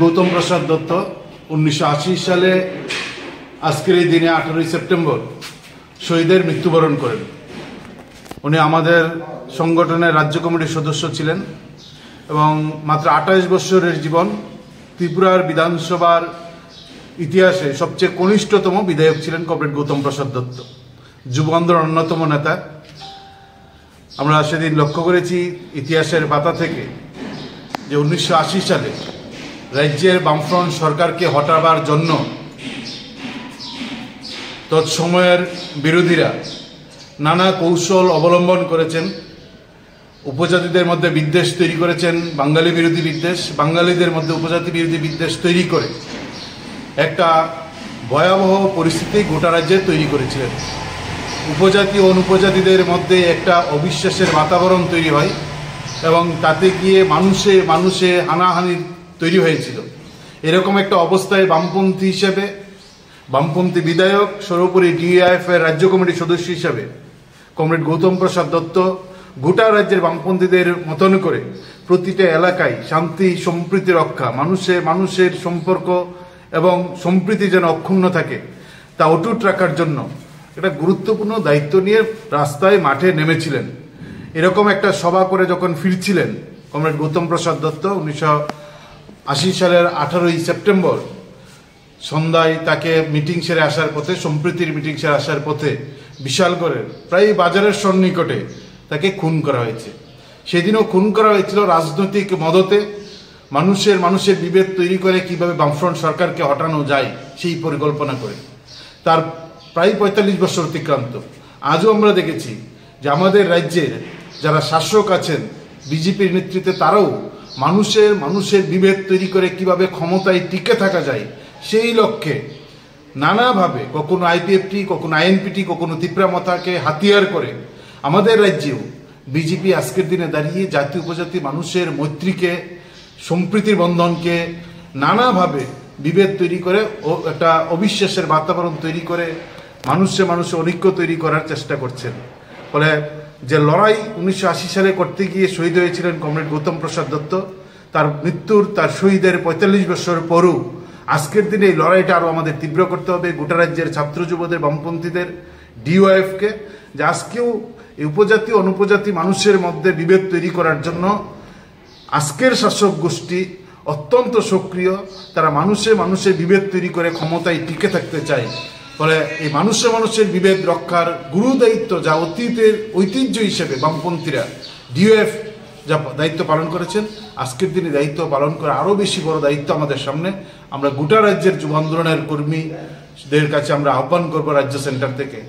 গৌতম প্রসাদ দত্ত 1980 সালে আজকের এই দিনে 18 সেপ্টেম্বর শহীদের মৃত্যুবরণ করেন। উনি আমাদের সংগঠনের রাজ্য কমিটির সদস্য ছিলেন এবং মাত্র 28 বছরের জীবন ত্রিপুরার বিধানসভার ইতিহাসে সবচেয়ে কনিষ্ঠতম বিধায়ক ছিলেন কমরেড গৌতম প্রসাদ দত্ত, যুব আন্দোলনের অন্যতম নেতা। আমরা সেদিন লক্ষ্য করেছি ইতিহাসের পাতা থেকে যে 1980 সালে রাজ্যের বামফ্রন্ট সরকারকে হটাবার জন্য তৎসময়ের বিরোধীরা নানা কৌশল অবলম্বন করেছেন। উপজাতিদের মধ্যে বিদ্বেষ তৈরি করেছেন, বাঙালি বিরোধী বিদ্বেষ, বাঙালিদের মধ্যে উপজাতি বিরোধী বিদ্বেষ তৈরি করে একটা ভয়াবহ পরিস্থিতি গোটা রাজ্যে তৈরি করেছিলেন। উপজাতি ও অনুপজাতিদের মধ্যে একটা অবিশ্বাসের বাতাবরণ তৈরি হয় এবং তাতে গিয়ে মানুষে হানাহানি তৈরি হয়েছিল। এরকম একটা অবস্থায় বামপন্থী হিসেবে, বামপন্থী বিধায়ক, সর্বোপরি ডিওএফ এর রাজ্য কমিটির সদস্য হিসেবে কমরেড গৌতম প্রসাদ দত্ত গোটা রাজ্যের বামপন্থীদের মতন করে প্রতিটা এলাকায় শান্তি সম্প্রীতি রক্ষা, মানুষের সম্পর্ক এবং সম্প্রীতি যেন অক্ষুণ্ণ থাকে তা অটুট রাখার জন্য একটা গুরুত্বপূর্ণ দায়িত্ব নিয়ে রাস্তায় মাঠে নেমেছিলেন। এরকম একটা সভা করে যখন ফিরছিলেন কমরেড গৌতম প্রসাদ দত্ত 1980 সালের 18 সেপ্টেম্বর সন্ধ্যায় তাকে মিটিং সেরে আসার পথে, সম্প্রীতির মিটিং সেরে আসার পথে বিশালগড়ের প্রায় বাজারের সন্নিকটে তাকে খুন করা হয়েছে। সেদিনও খুন করা হয়েছিল রাজনৈতিক মদতে, মানুষের বিভেদ তৈরি করে কিভাবে বামফ্রন্ট সরকারকে হটানো যায় সেই পরিকল্পনা করে। তার প্রায় 45 বছর অতিক্রান্ত। আজও আমরা দেখেছি যে আমাদের রাজ্যের যারা শাসক আছেন বিজেপির নেতৃত্বে, তারাও মানুষের বিভেদ তৈরি করে কিভাবে ক্ষমতায় টিকে থাকা যায় সেই লক্ষ্যে নানাভাবে কখনো আইপিএফটি, কখনো আইএনপিটি, কখনো তীব্রামতাকে হাতিয়ার করে আমাদের রাজ্যেও বিজেপি আজকের দিনে দাঁড়িয়ে জাতি উপজাতি মানুষের মৈত্রীকে, সম্প্রীতির বন্ধনকে নানাভাবে বিভেদ তৈরি করে ও একটা অবিশ্বাসের বাতাবরণ তৈরি করে মানুষে ঐক্য তৈরি করার চেষ্টা করছেন। ফলে যে লড়াই 1980 সালে করতে গিয়ে শহীদ হয়েছিলেন কমরেড গৌতম প্রসাদ দত্ত, তার শহীদের 45 বছর পরও আজকের দিনে এই লড়াইটা আরও আমাদের তীব্র করতে হবে। গোটা রাজ্যের ছাত্র যুবদের, বামপন্থীদের, ডিওএফকে, যে আজকেও এই উপজাতি অনুপজাতি মানুষের মধ্যে বিভেদ তৈরি করার জন্য আজকের শাসক গোষ্ঠী অত্যন্ত সক্রিয়। তারা মানুষের বিভেদ তৈরি করে ক্ষমতায় টিকে থাকতে চায়। ফলে এই মানুষের বিভেদ রক্ষার গুরু দায়িত্ব, যা অতীতের ঐতিহ্য হিসেবে বামপন্থীরা, ডিওএফ যা দায়িত্ব পালন করেছেন, আজকের দিনে দায়িত্ব পালন করে আরও বেশি বড় দায়িত্ব আমাদের সামনে। আমরা গোটা রাজ্যের যুব আন্দোলনের কর্মীদের কাছে আমরা আহ্বান করব রাজ্য সেন্টার থেকে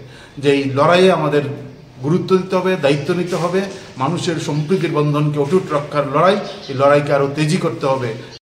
যে এই লড়াইয়ে আমাদের গুরুত্ব দিতে হবে, দায়িত্ব নিতে হবে। মানুষের সম্প্রীতির বন্ধনকে অটুট রক্ষার লড়াই, এই লড়াইকে আরও তেজি করতে হবে।